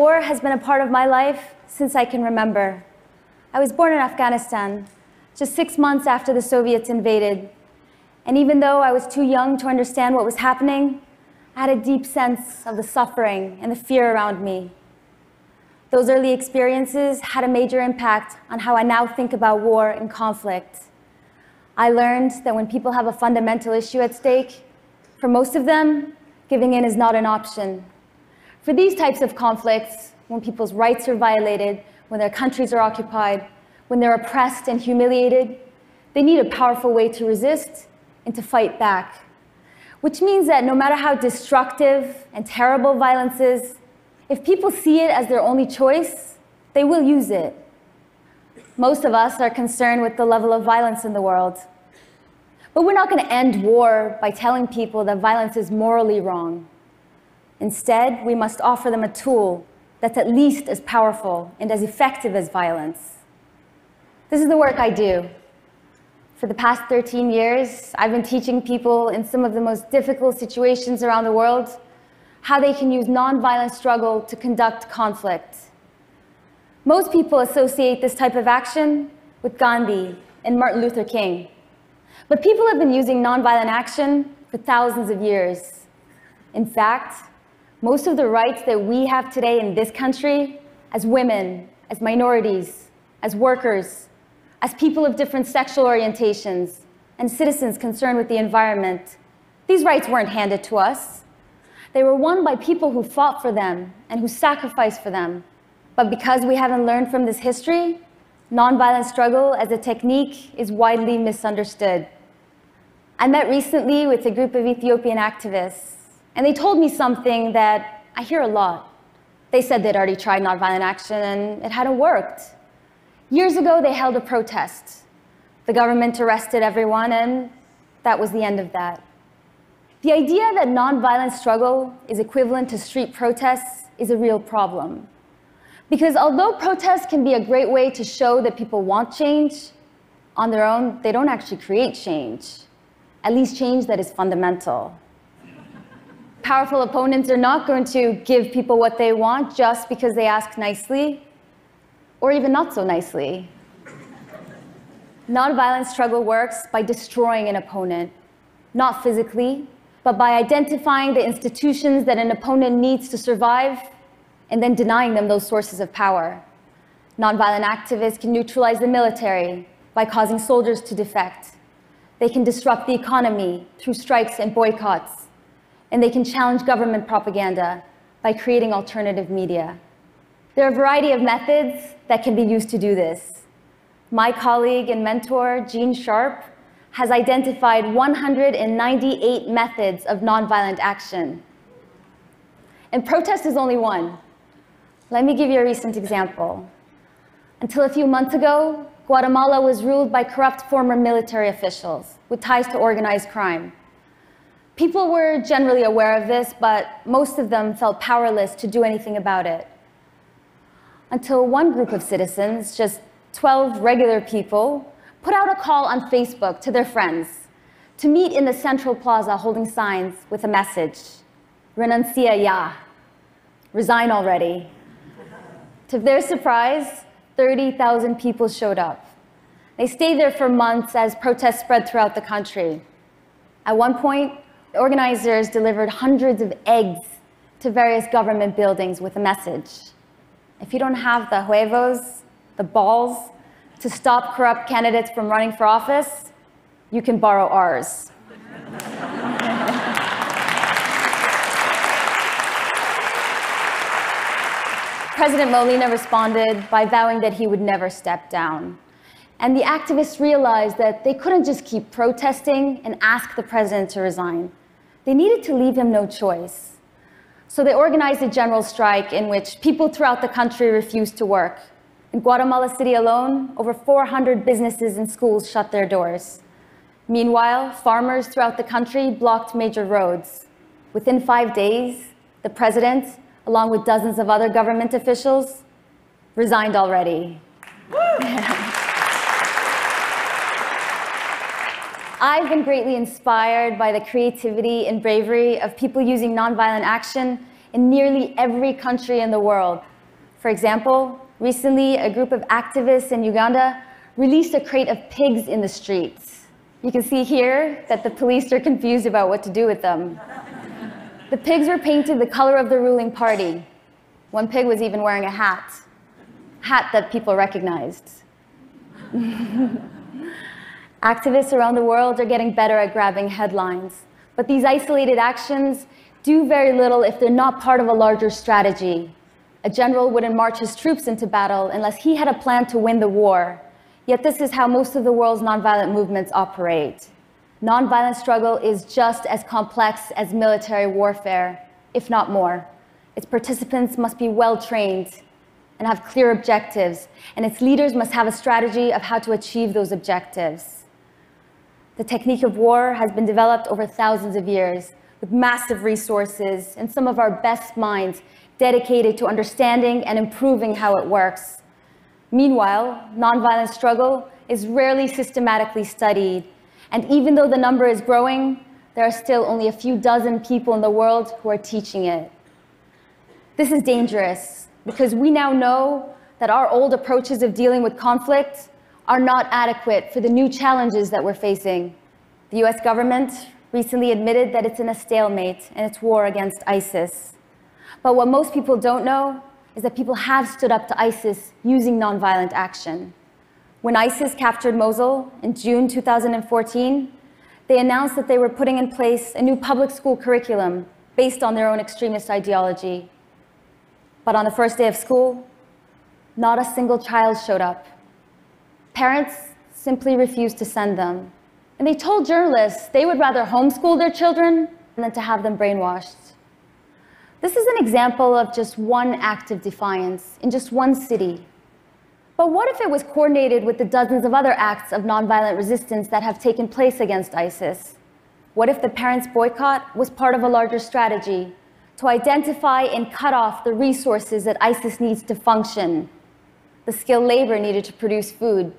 War has been a part of my life since I can remember. I was born in Afghanistan, just 6 months after the Soviets invaded. And even though I was too young to understand what was happening, I had a deep sense of the suffering and the fear around me. Those early experiences had a major impact on how I now think about war and conflict. I learned that when people have a fundamental issue at stake, for most of them, giving in is not an option. For these types of conflicts, when people's rights are violated, when their countries are occupied, when they're oppressed and humiliated, they need a powerful way to resist and to fight back. Which means that no matter how destructive and terrible violence is, if people see it as their only choice, they will use it. Most of us are concerned with the level of violence in the world. But we're not going to end war by telling people that violence is morally wrong. Instead, we must offer them a tool that's at least as powerful and as effective as violence. This is the work I do. For the past 13 years, I've been teaching people in some of the most difficult situations around the world how they can use nonviolent struggle to conduct conflict. Most people associate this type of action with Gandhi and Martin Luther King. But people have been using nonviolent action for thousands of years. In fact, most of the rights that we have today in this country, as women, as minorities, as workers, as people of different sexual orientations, and citizens concerned with the environment, these rights weren't handed to us. They were won by people who fought for them and who sacrificed for them. But because we haven't learned from this history, nonviolent struggle as a technique is widely misunderstood. I met recently with a group of Ethiopian activists, and they told me something that I hear a lot. They said they'd already tried nonviolent action and it hadn't worked. Years ago, they held a protest. The government arrested everyone, and that was the end of that. The idea that nonviolent struggle is equivalent to street protests is a real problem. Because although protests can be a great way to show that people want change, on their own, they don't actually create change, at least change that is fundamental. Powerful opponents are not going to give people what they want just because they ask nicely, or even not so nicely. Nonviolent struggle works by destroying an opponent, not physically, but by identifying the institutions that an opponent needs to survive and then denying them those sources of power. Nonviolent activists can neutralize the military by causing soldiers to defect. They can disrupt the economy through strikes and boycotts. And they can challenge government propaganda by creating alternative media. There are a variety of methods that can be used to do this. My colleague and mentor, Gene Sharp, has identified 198 methods of nonviolent action. And protest is only one. Let me give you a recent example. Until a few months ago, Guatemala was ruled by corrupt former military officials with ties to organized crime. People were generally aware of this, but most of them felt powerless to do anything about it. Until one group of citizens, just 12 regular people, put out a call on Facebook to their friends to meet in the central plaza holding signs with a message, "Renuncia ya," resign already. To their surprise, 30,000 people showed up. They stayed there for months as protests spread throughout the country. At one point, the organizers delivered hundreds of eggs to various government buildings with a message. If you don't have the huevos, the balls, to stop corrupt candidates from running for office, you can borrow ours. President Molina responded by vowing that he would never step down. And the activists realized that they couldn't just keep protesting and ask the president to resign. They needed to leave him no choice. So they organized a general strike in which people throughout the country refused to work. In Guatemala City alone, over 400 businesses and schools shut their doors. Meanwhile, farmers throughout the country blocked major roads. Within 5 days, the president, along with dozens of other government officials, resigned already. I've been greatly inspired by the creativity and bravery of people using nonviolent action in nearly every country in the world. For example, recently a group of activists in Uganda released a crate of pigs in the streets. You can see here that the police are confused about what to do with them. The pigs were painted the color of the ruling party. One pig was even wearing a hat that people recognized. Activists around the world are getting better at grabbing headlines, but these isolated actions do very little if they're not part of a larger strategy. A general wouldn't march his troops into battle unless he had a plan to win the war. Yet this is how most of the world's nonviolent movements operate. Nonviolent struggle is just as complex as military warfare, if not more. Its participants must be well-trained and have clear objectives, and its leaders must have a strategy of how to achieve those objectives. The technique of war has been developed over thousands of years, with massive resources and some of our best minds dedicated to understanding and improving how it works. Meanwhile, nonviolent struggle is rarely systematically studied, and even though the number is growing, there are still only a few dozen people in the world who are teaching it. This is dangerous because we now know that our old approaches of dealing with conflict are not adequate for the new challenges that we're facing. The US government recently admitted that it's in a stalemate in its war against ISIS. But what most people don't know is that people have stood up to ISIS using nonviolent action. When ISIS captured Mosul in June 2014, they announced that they were putting in place a new public school curriculum based on their own extremist ideology. But on the first day of school, not a single child showed up. Parents simply refused to send them. And they told journalists they would rather homeschool their children than to have them brainwashed. This is an example of just one act of defiance in just one city. But what if it was coordinated with the dozens of other acts of nonviolent resistance that have taken place against ISIS? What if the parents' boycott was part of a larger strategy to identify and cut off the resources that ISIS needs to function? The skilled labor needed to produce food.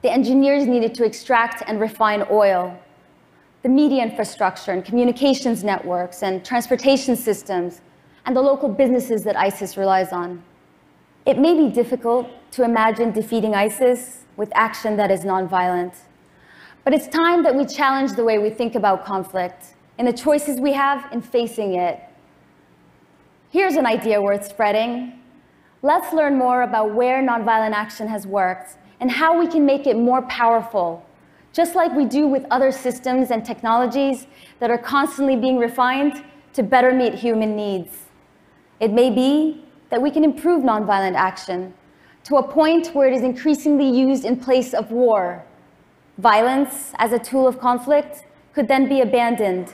The engineers needed to extract and refine oil. The media infrastructure and communications networks and transportation systems, and the local businesses that ISIS relies on. It may be difficult to imagine defeating ISIS with action that is nonviolent, but it's time that we challenge the way we think about conflict and the choices we have in facing it. Here's an idea worth spreading. Let's learn more about where nonviolent action has worked and how we can make it more powerful, just like we do with other systems and technologies that are constantly being refined to better meet human needs. It may be that we can improve nonviolent action to a point where it is increasingly used in place of war. Violence as a tool of conflict could then be abandoned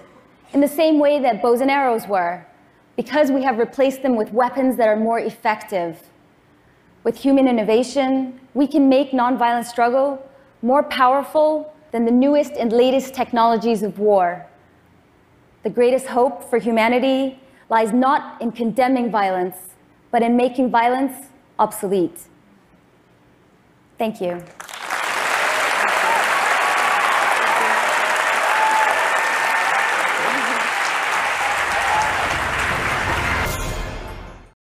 in the same way that bows and arrows were, because we have replaced them with weapons that are more effective. With human innovation, we can make nonviolent struggle more powerful than the newest and latest technologies of war. The greatest hope for humanity lies not in condemning violence, but in making violence obsolete. Thank you.